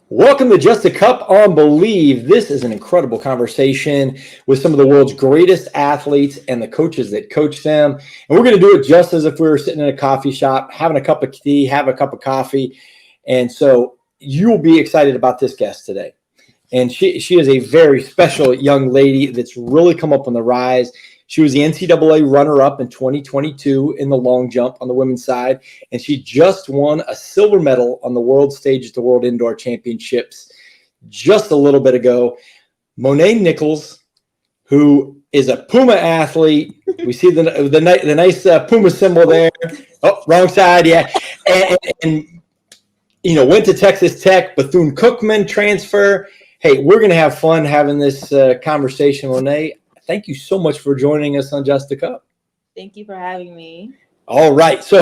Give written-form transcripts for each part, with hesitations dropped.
Welcome to Just a Cup on Believe. This is an incredible conversation with some of the world's greatest athletes and the coaches that coach them. And we're going to do it just as if we were sitting in a coffee shop, having a cup of tea, have a cup of coffee. And so you'll be excited about this guest today. And she is a very special young lady that's really come up on the rise. She was the NCAA runner-up in 2022 in the long jump on the women's side, and she just won a silver medal on the world stage at the World Indoor Championships just a little bit ago. Monae Nichols, who is a Puma athlete. We see the nice Puma symbol there. Oh, wrong side, yeah. And went to Texas Tech, Bethune-Cookman transfer. Hey, we're going to have fun having this conversation, Monae. Thank you so much for joining us on Just a Cup. Thank you for having me. All right. So,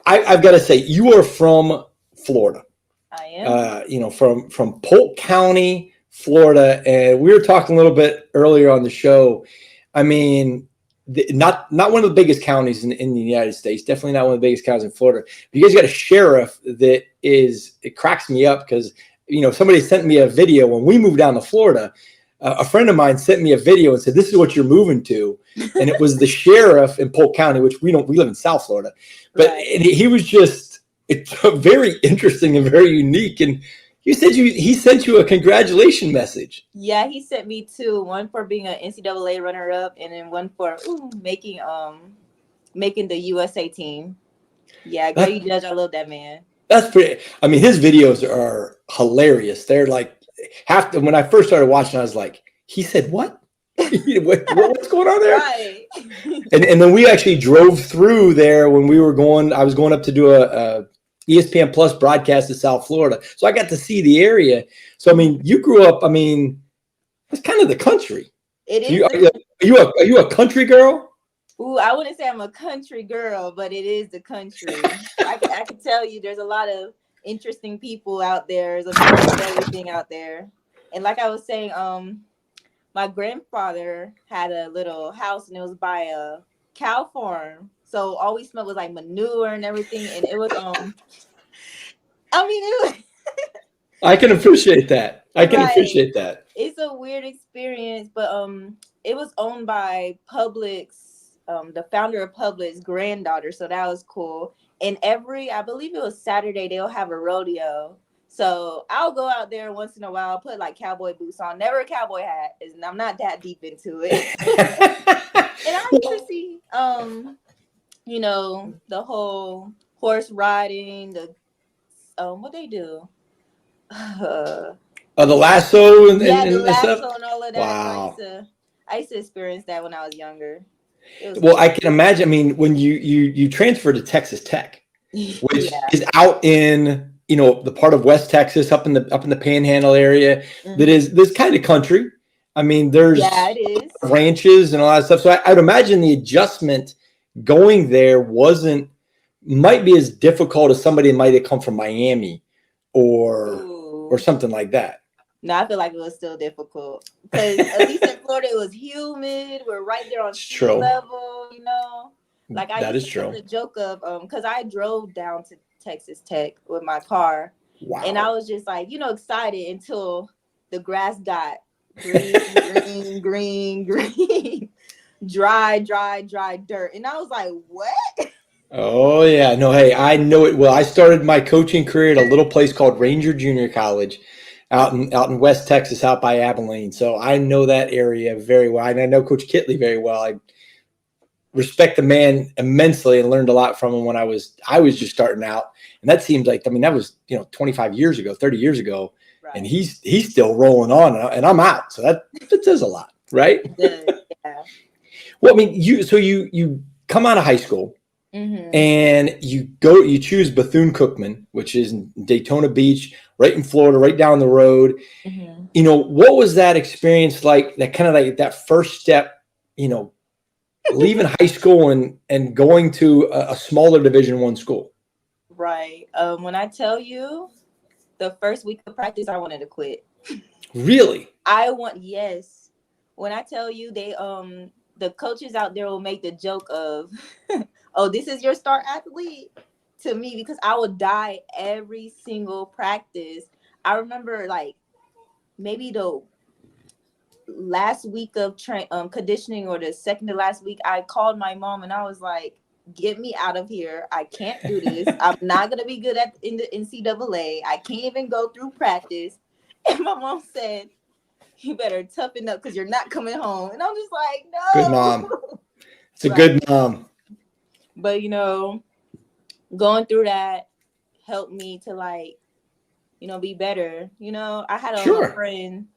I've got to say, you are from Florida. I am. From Polk County, Florida. And we were talking a little bit earlier on the show. I mean, not one of the biggest counties in the United States. Definitely not one of the biggest counties in Florida. But you guys got a sheriff it cracks me up because, somebody sent me a video when we moved down to Florida. A friend of mine sent me a video and said, "This is what you're moving to," and it was the sheriff in Polk County, which we live in South Florida, but Right. he was it's very interesting and very unique. And you said he sent you a congratulations message. Yeah, he sent me two. One for being an NCAA runner-up, and then one for making the USA team. Yeah, great judge. I love that man. That's pretty. I mean, his videos are hilarious. They're like when I first started watching, I was like, he said what? What's going on there? Right. And then we actually drove through there when we were going. I was going up to do a ESPN Plus broadcast in South Florida, so I got to see the area. So I mean, you grew up. I mean, it's kind of the country. It is. Are you a country girl? Ooh, I wouldn't say I'm a country girl, but it is the country. I can tell you, there's a lot of interesting people out there. There's a lot of everything out there. And like I was saying, my grandfather had a little house and it was by a cow farm. So all we smelled was like manure and everything. And it was I can appreciate that. Appreciate that. It's a weird experience, but it was owned by Publix, the founder of Publix granddaughter. So that was cool. And I believe it was Saturday, they'll have a rodeo. So I'll go out there once in a while, put like cowboy boots on, never a cowboy hat, and I'm not that deep into it. And I get to see, the whole horse riding, what they do. The lasso and the lasso stuff? and all of that. Wow. I used to experience that when I was younger. Well, I can imagine. I mean, when you transferred to Texas Tech, which is out in the part of West Texas, up in the Panhandle area, that is this kind of country. I mean, there's it is ranches and all that stuff. So I'd imagine the adjustment going there might be as difficult as somebody might have come from Miami or something like that. No, I feel like it was still difficult because at least in Florida it was humid. We're right there on sea level, Like I used to make the joke of because I drove down to Texas Tech with my car, and I was just like excited until the grass got green, dry dirt, and I was like, what? Oh yeah, no, hey, I know it well. I started my coaching career at a little place called Ranger Junior College. Out in West Texas, out by Abilene. So I know that area very well. And I know Coach Kitley very well. I respect the man immensely and learned a lot from him when I was just starting out. And that seems like, that was, 25 years ago, 30 years ago. Right. And he's still rolling on and I'm out. So that says a lot, right? Yeah. Well, I mean, you come out of high school. Mm-hmm. And you choose Bethune-Cookman, which is in Daytona Beach, right in Florida, right down the road. Mm-hmm. What was that experience like? That kind of like that first step, leaving high school and going to a smaller Division I school. Right. When I tell you, the first week of practice, I wanted to quit. Really? Yes. When I tell you, they the coaches out there will make the joke of, oh, this is your star athlete to me, because I would die every single practice. I remember like maybe the last week of conditioning or the second to last week, I called my mom and I was like, get me out of here. I can't do this. I'm not going to be good in the NCAA. I can't even go through practice. And my mom said, you better toughen up because you're not coming home. And I'm just like, Good no. mom. It's a Right. good mom. But, going through that helped me to like, be better. I had a Sure. friend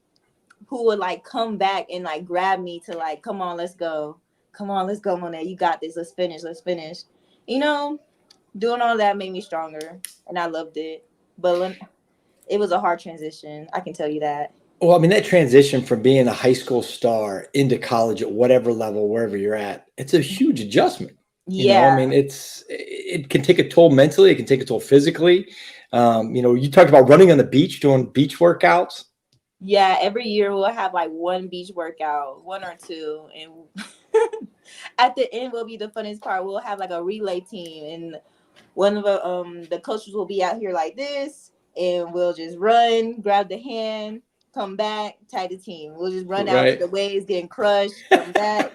who would like come back and like grab me to like, come on, let's go. Come on, let's go, Monae. You got this. Let's finish. Doing all that made me stronger and I loved it. But it was a hard transition. I can tell you that. Well, I mean, that transition from being a high school star into college at whatever level, wherever you're at, it's a huge adjustment. I Yeah. mean, it can take a toll mentally. It can take a toll physically. You talked about running on the beach, doing beach workouts. Yeah. Every year we'll have like one beach workout, one or two. And at the end will be the funnest part. We'll have like a relay team and one of the coaches will be out here like this and we'll just run, grab the hand, come back, tie the team. We'll just run out to Right. the waves, getting crushed, come back.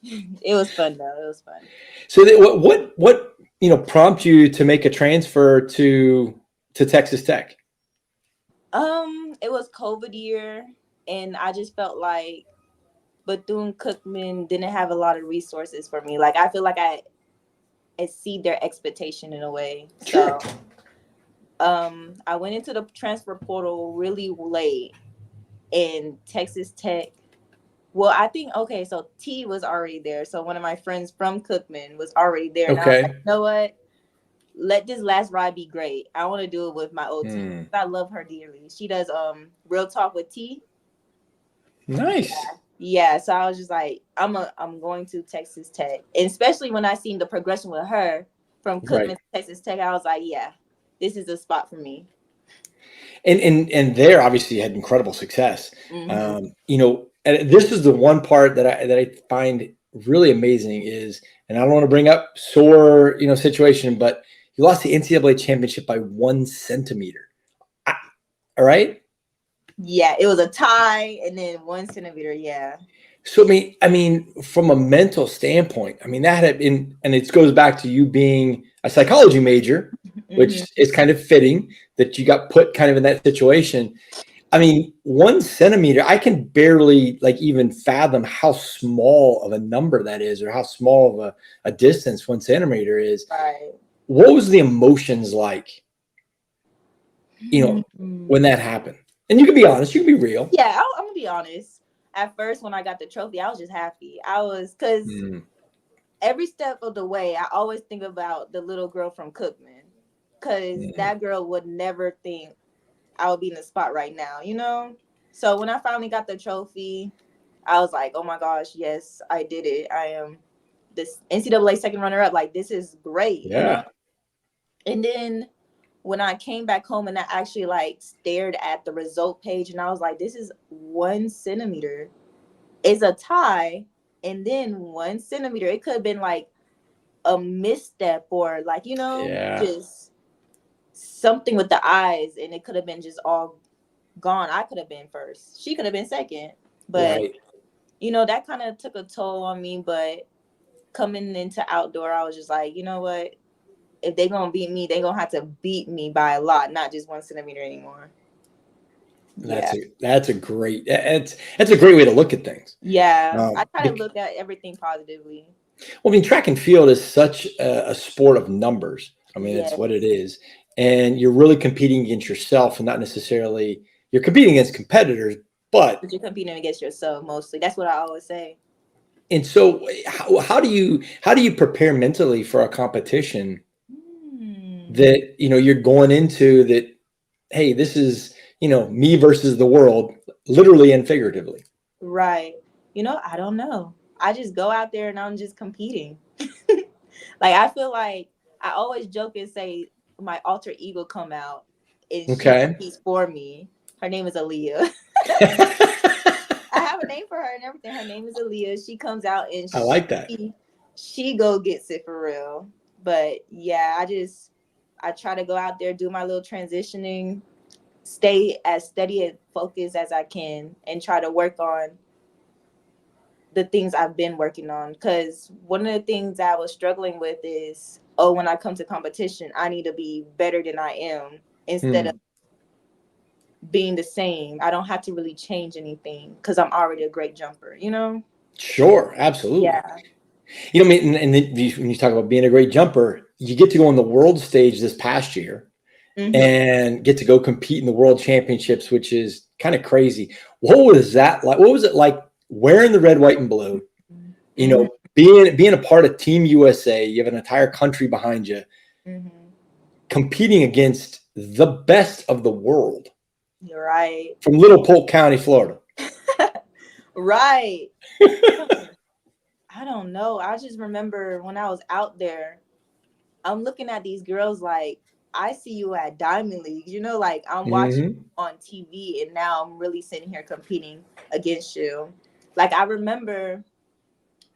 It was fun though. It was fun. So what prompt you to make a transfer to Texas Tech? It was COVID year and I just felt like Bethune-Cookman didn't have a lot of resources for me. Like I feel like I exceed their expectation in a way. Sure. So I went into the transfer portal really late in Texas Tech. Well, I think so T was already there. So one of my friends from Cookman was already there. And I was like, Okay. you know what? Let this last ride be great. I want to do it with my old team. I love her dearly. She does Real Talk with T. Nice. Yeah. So I was just like, I'm going to Texas Tech. And especially when I seen the progression with her from Cookman to Texas Tech, I was like, yeah, this is a spot for me. And there obviously you had incredible success. Mm-hmm. And this is the one part that I find really amazing is, and I don't want to bring up sore, situation, but you lost the NCAA championship by 1 centimeter. All right. Yeah, it was a tie and then 1 centimeter. Yeah. So I mean, from a mental standpoint, I mean, that had been, and it goes back to you being a psychology major, which is kind of fitting that you got put kind of in that situation. I mean, 1 centimeter, I can barely like even fathom how small of a number that is, or how small of a distance 1 centimeter is. Right. What was the emotions like, when that happened? And you can be honest, you can be real. Yeah, I'm gonna be honest. At first, when I got the trophy, I was just happy. Because every step of the way, I always think about the little girl from Cookman, because that girl would never think I would be in the spot right now, So when I finally got the trophy, I was like, oh my gosh, yes, I did it. I am this NCAA second runner up. Like, this is great, And then when I came back home and I actually like stared at the result page and I was like, this is 1 centimeter. It's a tie. And then 1 centimeter. It could have been like a misstep or like, just something with the eyes. And it could have been just all gone. I could have been first. She could have been second. But, that kind of took a toll on me. But coming into outdoor, I was just like, you know what? If they're going to beat me, they're going to have to beat me by a lot, not just 1 centimeter anymore. That's a great way to look at things. Yeah. I try to look at everything positively. Well, I mean, track and field is such a sport of numbers. I mean, it's what it is. And you're really competing against yourself and not necessarily, you're competing against competitors, but you're competing against yourself mostly. That's what I always say. And so how do you prepare mentally for a competition that, you're going into that, hey, this is, me versus the world, literally and figuratively. Right. I don't know. I just go out there and I'm just competing. Like, I feel like I always joke and say my alter ego come out and she competes for me. Her name is Aaliyah. I have a name for her and everything. Her name is Aaliyah. She comes out and I like that. She go gets it for real. But yeah, I try to go out there, do my little transitioning, stay as steady and focused as I can and try to work on the things I've been working on. Because one of the things I was struggling with is, oh, when I come to competition, I need to be better than I am instead of being the same. I don't have to really change anything because I'm already a great jumper, you know? Sure, absolutely. Yeah. You know, I mean, and when you talk about being a great jumper, you get to go on the world stage this past year and get to go compete in the world championships, which is kind of crazy. What was that like? What was it like wearing the red, white, and blue? You know, being a part of Team USA, you have an entire country behind you, competing against the best of the world. You're right. From Little Polk County, Florida. Right. I don't know. I just remember when I was out there, I'm looking at these girls like, I see you at Diamond League, you know, like I'm watching on TV and now I'm really sitting here competing against you. Like I remember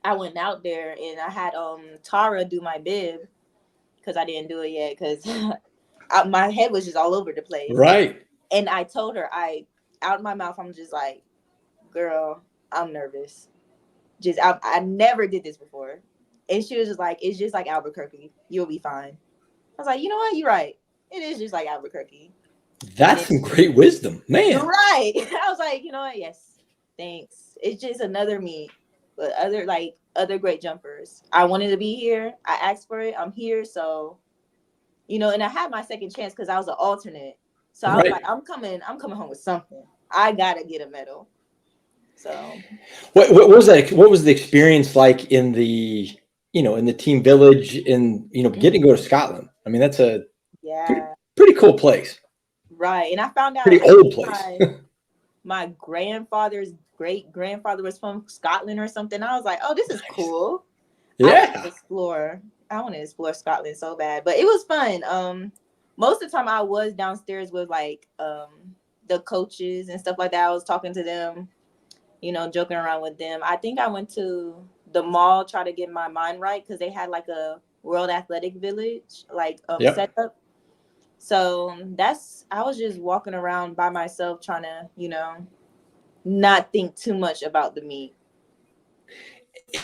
I went out there and I had Tara do my bib because I didn't do it yet because my head was just all over the place. Right. And I told her, out of my mouth, I'm just like, girl, I'm nervous. I never did this before. And she was just like, it's just like Albuquerque. You'll be fine. I was like, you know what? You're right. It is just like Albuquerque. That's some great wisdom, man. You're right. I was like, you know what? Yes. Thanks. It's just another meet, but other great jumpers. I wanted to be here. I asked for it. I'm here. So, you know, and I had my second chance because I was an alternate. So I was like, I'm coming home with something. I gotta get a medal. So what was that? What was the experience like in the, you know, in the team village and, you know, getting to go to Scotland? I mean, that's a pretty cool place. Right. And I found out pretty old place. My grandfather's great grandfather was from Scotland or something. I was like, oh, this is cool. Yeah. I want to explore Scotland so bad. But it was fun. Most of the time I was downstairs with like the coaches and stuff like that. I was talking to them, you know, joking around with them. I think I went to the mall, try to get my mind right because they had like a World Athletic Village set up. So I was just walking around by myself trying to, you know, not think too much about the meet.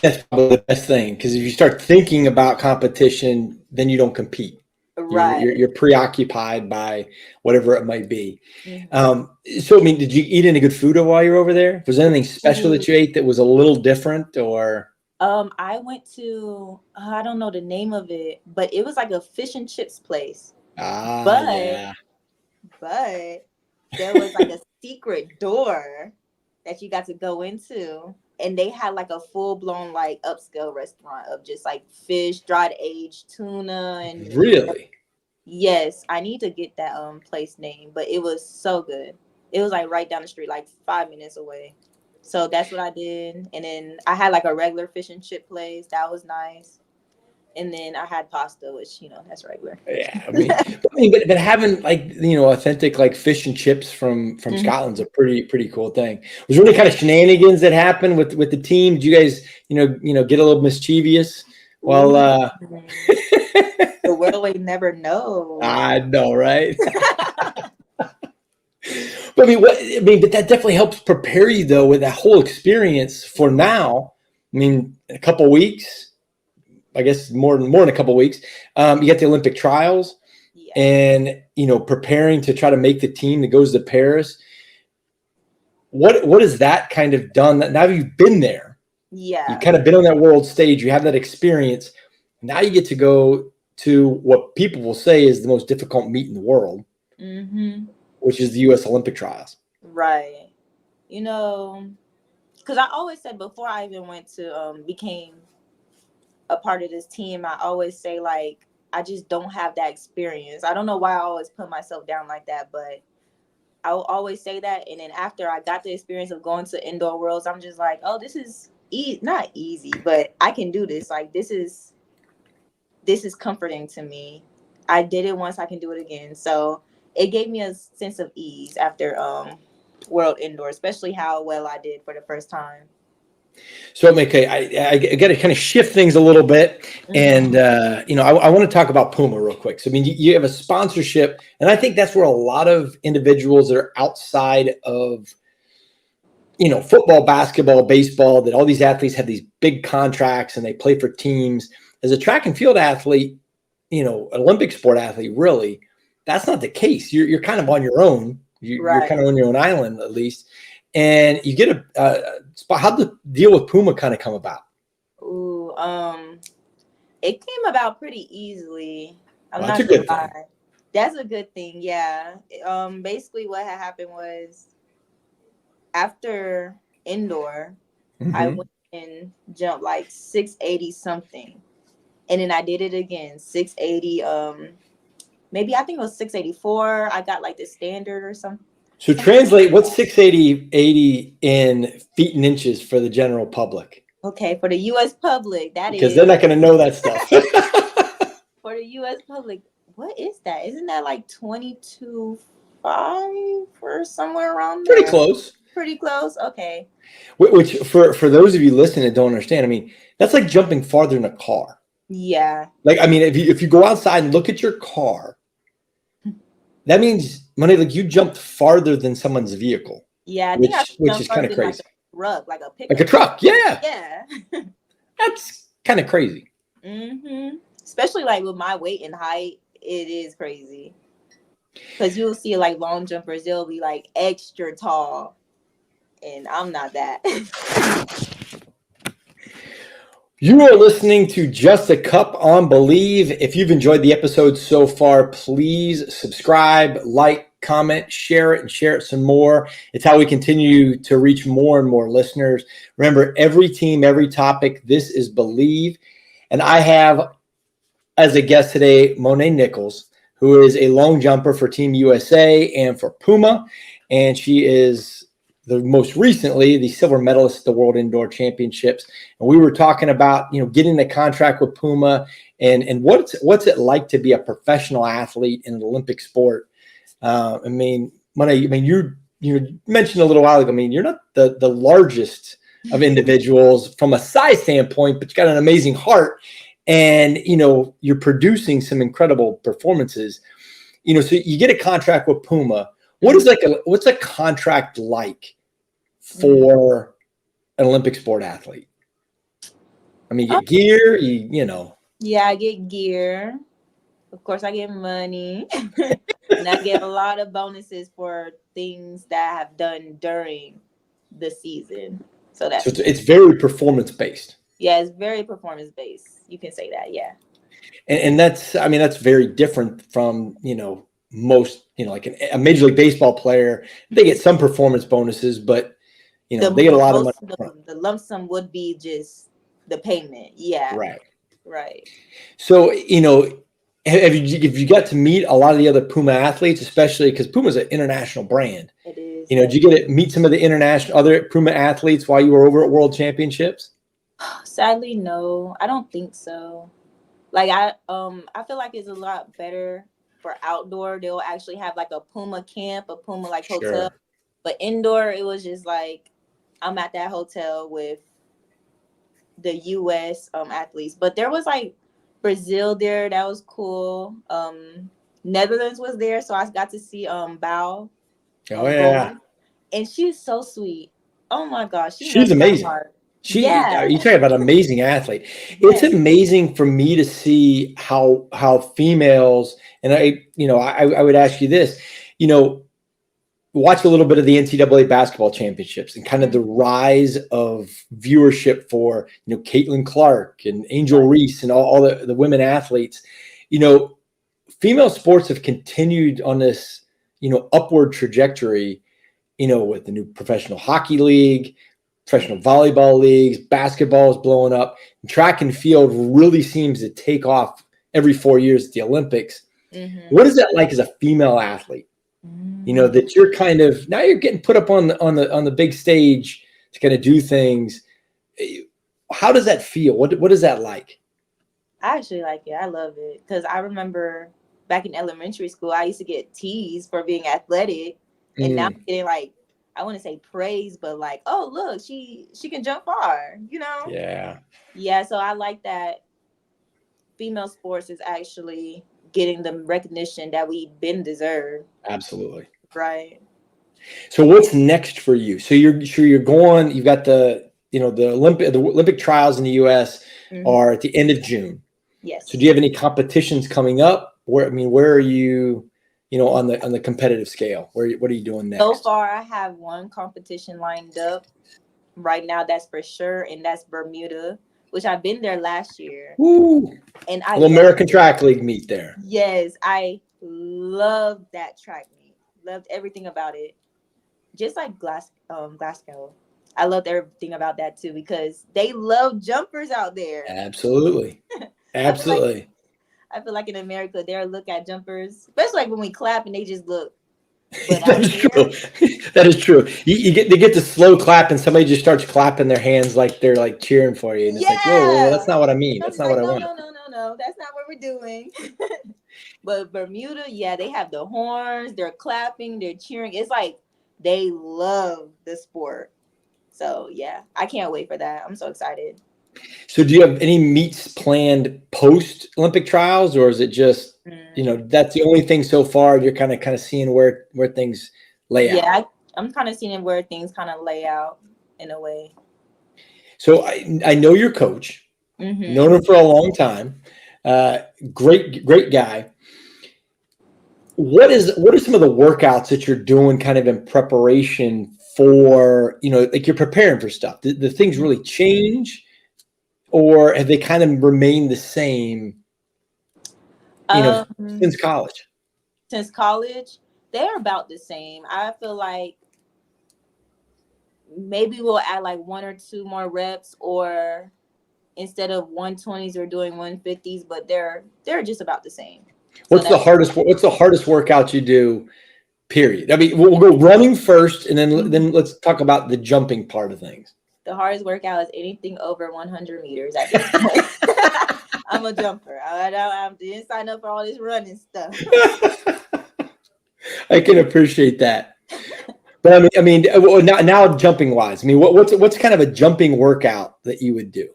That's probably the best thing because if you start thinking about competition, then you don't compete. Right. You're preoccupied by whatever it might be. So, I mean, did you eat any good food while you were over there? Was there anything special that you ate that was a little different or? I went to, I don't know the name of it, but it was like a fish and chips place. But there was like a secret door that you got to go into. And they had like a full-blown like upscale restaurant of just like fish, dried aged tuna, and really. Yes, I need to get that place name, but it was so good. It was like right down the street, like 5 minutes away. So that's what I did. And then I had like a regular fish and chip place. That was nice. And then I had pasta, which, you know, that's regular. Yeah. But having like, you know, authentic like fish and chips from Scotland's a pretty cool thing. Was there any kind of shenanigans that happened with the team? Did you guys, you know, get a little mischievous? Well, the world will never know. I know, right? But but that definitely helps prepare you though with that whole experience for now. I mean, in a couple of weeks, I guess more than a couple of weeks, you get the Olympic trials and, you know, preparing to try to make the team that goes to Paris. What has that kind of done? Now you've been there. Yeah. You've kind of been on that world stage. You have that experience. Now you get to go to what people will say is the most difficult meet in the world, which is the U.S. Olympic trials. Right. You know, because I always said before I even went to became a part of this team, I always say like I just don't have that experience. I don't know why I always put myself down like that, but I will always say that. And then after I got the experience of going to indoor worlds, I'm just like, oh, this is not easy, but I can do this. Like this is comforting to me. I did it once, I can do it again. So it gave me a sense of ease after World Indoor, especially how well I did for the first time. So I got to kind of shift things a little bit, and I want to talk about Puma real quick. So I mean, you have a sponsorship, and I think that's where a lot of individuals that are outside of football, basketball, baseball, that all these athletes have these big contracts and they play for teams. As a track and field athlete, an Olympic sport athlete, really, that's not the case. You're kind of on your own. You're kind of on your own island, at least. And you get a spot. How'd the deal with Puma kind of come about? Ooh, it came about pretty easily. That's a good thing. That's a good thing, yeah. Basically what had happened was after indoor, I went and jumped like 680 something. And then I did it again, 680. Maybe I think it was 684. I got like the standard or something. So translate what's 680 in feet and inches for the general public. Okay, for the U.S. public, because they're not going to know that stuff. For the U.S. public, what is that? Isn't that like 22.5 or somewhere around there? Pretty close. Pretty close. Okay. Which for those of you listening that don't understand, I mean, that's like jumping farther in a car. Yeah. Like, I mean, if you go outside and look at your car, that means, Monae, like you jumped farther than someone's vehicle. Yeah, which is kind of crazy. Like a pickup. Like a truck, yeah. Yeah. That's kind of crazy. Especially like with my weight and height, it is crazy. Because you'll see like long jumpers, they'll be like extra tall. And I'm not that. You are listening to Just a Cup on Believe. If you've enjoyed the episode so far, please subscribe, like, comment, share it, and share it some more. It's how we continue to reach more and more listeners. Remember, every team, every topic, this is Believe. And I have, as a guest today, Monae Nichols, who is a long jumper for Team USA and for Puma. And she is most recently the silver medalist at the World Indoor Championships. And we were talking about, getting the contract with Puma and what's it like to be a professional athlete in an Olympic sport. I mean, Monae, you mentioned a little while ago, I mean, you're not the largest of individuals from a size standpoint, but you got an amazing heart and, you're producing some incredible performances, so you get a contract with Puma. What's a contract like for an Olympic sport athlete? I mean, you get gear, Yeah, I get gear. Of course, I get money. And I get a lot of bonuses for things that I have done during the season. So it's very performance-based. Yeah, it's very performance-based. You can say that, yeah. And that's very different from, most, like a Major League Baseball player. They get some performance bonuses, but they get a lot of money. The lump sum would be just the payment. Yeah. Right. So, have you got to meet a lot of the other Puma athletes, especially because Puma's an international brand? It is. Did you get to meet some of the other Puma athletes while you were over at World Championships? Sadly, no, I don't think so. Like I feel like it's a lot better for outdoor. They'll actually have like a Puma camp, a Puma like hotel. Sure. But indoor, it was just like I'm at that hotel with the U.S. Athletes. But there was like Brazil there. That was cool. Netherlands was there, so I got to see Bao. Oh yeah. And she's so sweet. Oh my gosh, she's amazing. You talk about an amazing athlete. It's amazing for me to see how females, and I would ask you this, watch a little bit of the NCAA basketball championships and kind of the rise of viewership for, Caitlin Clark and Angel Reese and all the women athletes. Female sports have continued on this, upward trajectory, with the new professional hockey league, professional volleyball leagues, basketball is blowing up. And track and field really seems to take off every 4 years at the Olympics. Mm-hmm. What is that like as a female athlete? That you're kind of now you're getting put up on the big stage to kind of do things. How does that feel? What is that like? I actually like it. I love it because I remember back in elementary school, I used to get teased for being athletic, and now I'm getting like I wouldn't say praise, but like, oh look, she can jump far, Yeah, Yeah, so I like that female sports is actually getting the recognition that we've been deserved. absolutely. Right. So what's next for you? So you're going. You've got the Olympic trials in the U.S. Hmm. are at the end of June. So do Yes. you have any competitions coming up? Where are you? On the competitive scale, what are you doing So next? far, I have one competition lined up right now. That's for sure, and that's Bermuda, which I've been there last year, Woo! and A I little loved American it. track league meet there. Yes, I loved that track meet. Loved everything about it. Just like Glasgow. I loved everything about that too because they love jumpers out there. Absolutely, I feel like absolutely. I feel like in America they'll look at jumpers, especially like when we clap and they just look. But That out is true. there, That is true. They get the slow clap, and somebody just starts clapping their hands like they're like cheering for you, and it's like, whoa, whoa, whoa, that's yeah. not what I mean. I'm That's just not like, what I no, want. no, no, no, no. That's not what we're doing. But Bermuda, yeah, they have the horns, they're clapping, they're cheering. It's like they love the sport. So yeah, I can't wait for that. I'm so excited. So, do you have any meets planned post Olympic trials, or is it just Mm. that's the only thing so far? You're kind of seeing where things lay Yeah, out. I'm kind of seeing where things kind of lay out in a way. So, I know your coach, known Mm-hmm. him for a long time. Uh, great guy. What are some of the workouts that you're doing kind of in preparation for, like you're preparing for stuff? The things really change, or have they kind of remained the same, you know, Um, since college? since college, they're about the same. I feel like maybe we'll add like one or two more reps, or instead of 120s, we're doing 150s, but they're just about the same. So that's What's the hardest workout you do, period? I mean, we'll go running first, and then let's talk about the jumping part of things. the hardest workout is anything over 100 meters at this point. I'm a jumper. I didn't sign up for all this running stuff. I can appreciate that. But well, now jumping wise, I mean, what's kind of a jumping workout that you would do?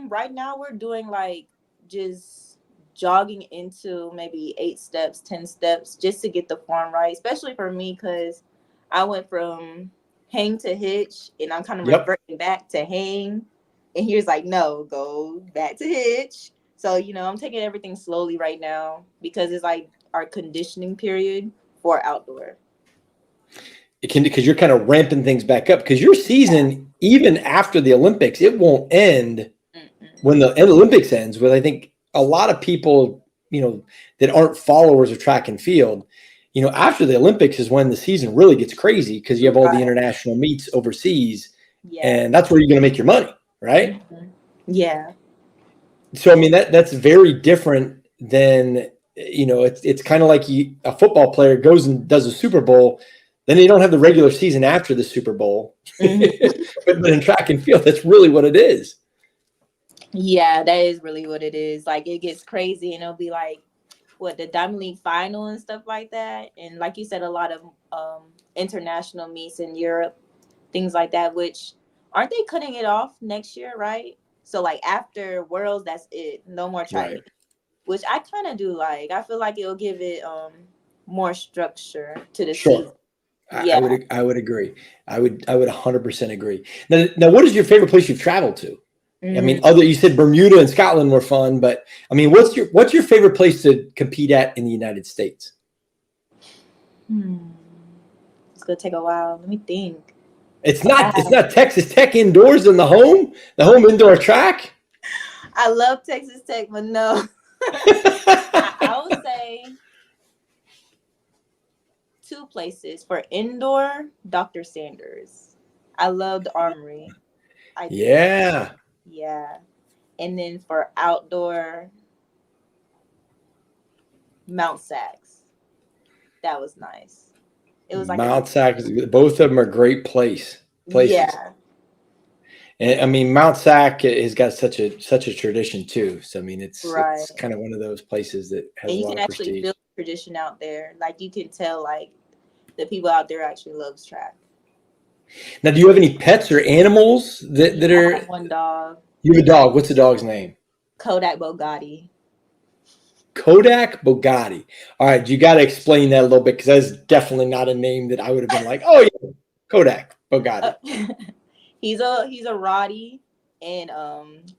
Right now we're doing like just jogging into maybe 8 steps, 10 steps, just to get the form right. Especially for me, because I went from hang to hitch, and I'm kind of Yep. reverting back to hang. And here's like, no, go back to hitch. So I'm taking everything slowly right now because it's like our conditioning period for outdoor. It can, because you're kind of ramping things back up, because your Yeah. season, even after the Olympics, it won't end Mm-mm. when the Olympics ends. With, I think, a lot of people, that aren't followers of track and field, after the Olympics is when the season really gets crazy, because you have all the Right. international meets overseas, Yeah. and that's where you're going to make your money, right? Mhm. Yeah. So, I mean, that's very different than, it's kind of like a football player goes and does a Super Bowl, then they don't have the regular season after the Super Bowl. Mhm. But in track and field, that's really what it is. Yeah, that is really what it is. Like it gets crazy, and it'll be like what the Diamond League final and stuff like that. And like you said, a lot of international meets in Europe, things like that. Which aren't they cutting it off next year, right? So like after Worlds, that's it. No more track Right. meet, which I kind of do like. I feel like it'll give it more structure to the Sure. season. I Yeah. would agree. I would 100% agree. Now, what is your favorite place you've traveled to? I mean, Mm. you said Bermuda and Scotland were fun, but I mean, what's your favorite place to compete at in the United States? Hmm. It's gonna take a while. Let me think. It's not Texas Tech indoors in the home indoor track. I love Texas Tech, but no. I would say two places for indoor. Dr. Sanders. I loved Armory. I did. Yeah. Yeah. And then for outdoor, Mount Sax. That was nice. It was like a Mount Sac, both of them are great places. yeah. And I mean, Mount Sac has got such a tradition too. So I mean, it's Right. kind of one of those places that has And a you lot can of actually prestige. feel the tradition out there. Like you can tell like the people out there actually loves track. Now, do you have any pets or animals that I are? have one dog, You have a dog. What's the dog's name? Kodak Bugatti. Kodak Bugatti. All right, you got to explain that a little bit because that's definitely not a name that I would have been like, oh yeah, Kodak Bugatti. He's a Roddy, and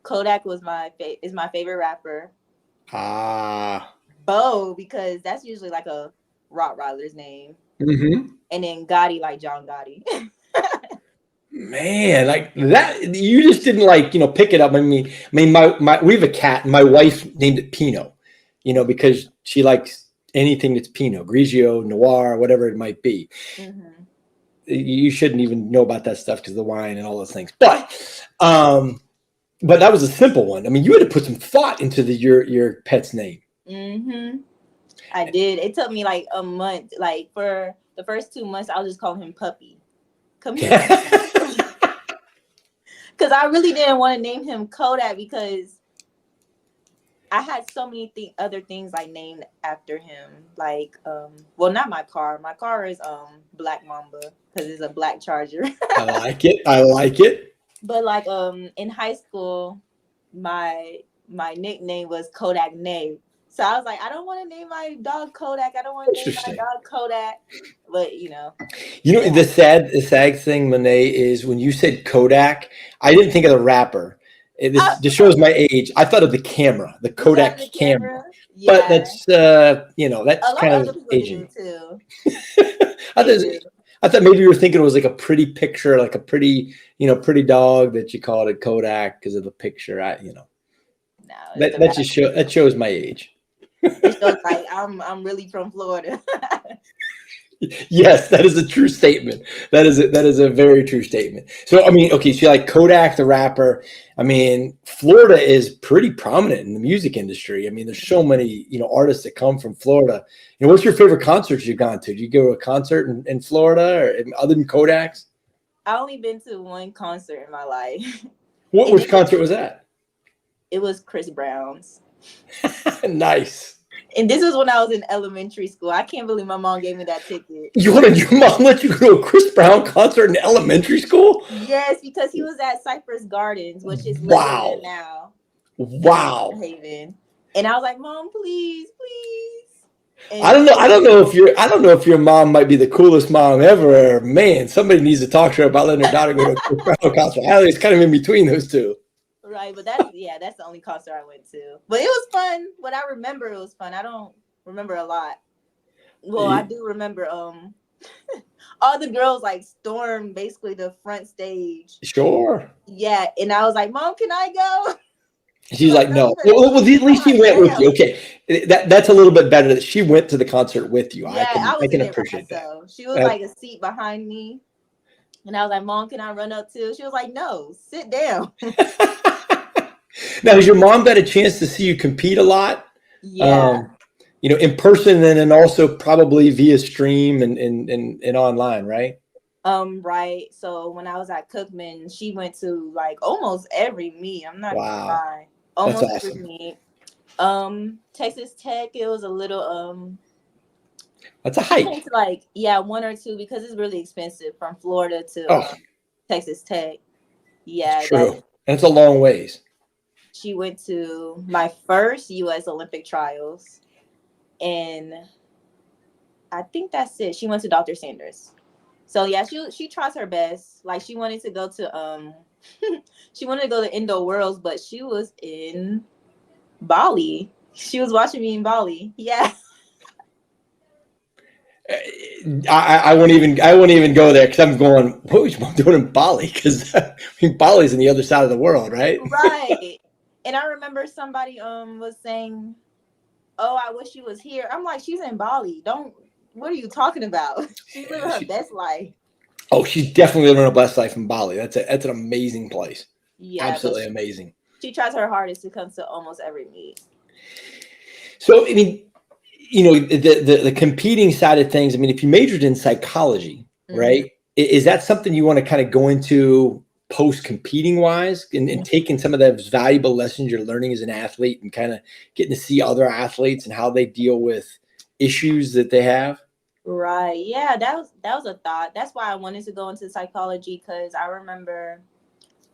Kodak is my favorite rapper. Ah. Bo, because that's usually like a Rottweiler's name, Mm-hmm. and then Gotti like John Gotti. Man, like that, you just didn't like, pick it up. My we have a cat and my wife named it Pinot, because she likes anything that's Pinot, Grigio, Noir, whatever it might be. Mm-hmm. You shouldn't even know about that stuff because of the wine and all those things. But that was a simple one. I mean, you had to put some thought into your pet's name. Mm-hmm. I did. It took me like a month. Like for the first 2 months, I was just calling him Puppy. Come here. Because I really didn't want to name him Kodak because I had so many other things like named after him. Like, well, not my car. My car is Black Mamba because it's a black Charger. I like it. But like in high school, my nickname was Kodak Nay. So I was like, I don't want to name my dog Kodak. I don't want to name my dog Kodak. But the sad thing, Monae, is when you said Kodak, I didn't think of the rapper. This shows my age. I thought of the camera, the Kodak camera. Yeah. But that's that's kind of aging too. I thought maybe you were thinking it was like a pretty picture, like a pretty dog that you called it Kodak because of the picture. No, that shows my age. It shows like I'm really from Florida. Yes, that is a true statement. That is a very true statement. So I mean, okay, so like Kodak the rapper. I mean, Florida is pretty prominent in the music industry. I mean, there's so many artists that come from Florida. What's your favorite concerts you've gone to? Did you go to a concert in Florida or other than Kodak's? I only been to one concert in my life. Which concert was that? It was Chris Brown's. Nice. And this was when I was in elementary school. I can't believe my mom gave me that ticket. Your mom let you go to a Chris Brown concert in elementary school? Yes, because he was at Cypress Gardens, which is wow now. Wow. Haven. And I was like, Mom, please. And I don't know if your mom might be the coolest mom ever. Man, somebody needs to talk to her about letting her daughter go to a Chris Brown concert. It's kind of in between those two. Right, but that's the only concert I went to. But it was fun. What I remember, it was fun. I don't remember a lot. Well, I do remember all the girls like stormed basically the front stage. Sure. Yeah, and I was like, Mom, can I go? She's like, no. Well, at least she went with you. Okay, that's a little bit better that she went to the concert with you. Yeah, I can appreciate that. She was like a seat behind me. And I was like, Mom, can I run up too? She was like, no, sit down. Now, has your mom got a chance to see you compete a lot? Yeah. In person and then also probably via stream and online, right? Right. So when I was at Cookman, she went to like almost every meet. I'm not gonna lie. Almost That's every meet. Texas Tech, it was a little that's a hike. To one or two because it's really expensive from Florida to Texas Tech. Yeah, it's true. And it's a long ways. She went to my first U.S. Olympic trials, and I think that's it. She went to Dr. Sanders. So yeah, she tries her best. Like she wanted to go to she wanted to go to Indo Worlds, but she was in Bali. She was watching me in Bali. Yeah. I won't even go there because I'm going, what was your mom doing in Bali? Because Bali's on the other side of the world, right? Right. And I remember somebody was saying, "Oh, I wish she was here." I'm like, she's in Bali. What are you talking about? She's living her best life. Oh, she's definitely living her best life in Bali. That's an amazing place. Yeah, absolutely amazing. She tries her hardest to come to almost every meet. So, I mean, the competing side of things. I mean, if you majored in psychology, right, is that something you want to kind of go into post competing wise and taking some of those valuable lessons you're learning as an athlete and kind of getting to see other athletes and how they deal with issues that they have? Right. Yeah, that was a thought. That's why I wanted to go into psychology, because I remember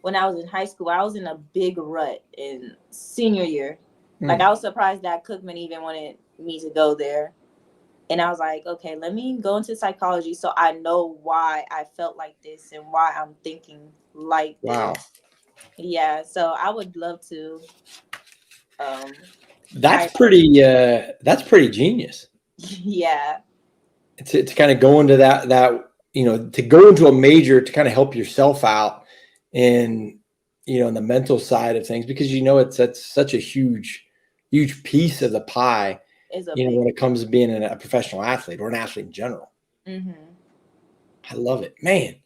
when I was in high school, I was in a big rut in senior year. Like, I was surprised that Cookman even wanted me to go there. And I was like, okay, let me go into psychology so I know why I felt like this and why I'm thinking like this. Wow. Yeah, so I would love to. That's pretty genius. Yeah. To kind of go into that, to go into a major to kind of help yourself out in, in the mental side of things, because, that's such a huge piece of the pie, when it comes to being a professional athlete or an athlete in general. Mm-hmm. I love it, man.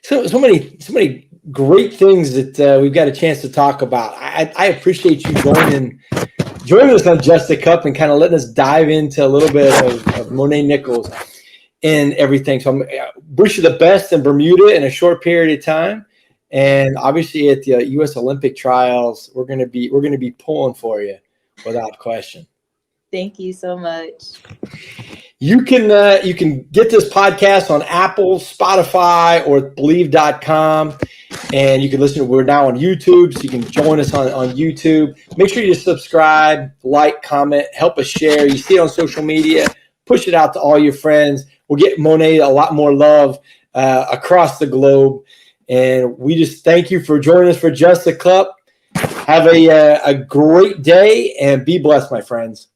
So many great things that we've got a chance to talk about. I appreciate you joining us on Just the Cup and kind of letting us dive into a little bit of Monae Nichols and everything. So I wish you the best in Bermuda in a short period of time, and obviously at the U.S. Olympic trials, we're gonna be pulling for you without question. Thank you so much. You can get this podcast on Apple, Spotify, or Believe.com. And you can listen. We're now on YouTube, so you can join us on YouTube. Make sure you subscribe, like, comment, help us share. You see it on social media. Push it out to all your friends. We'll get Monae a lot more love across the globe. And we just thank you for joining us for Just the Cup. Have a great day and be blessed, my friends.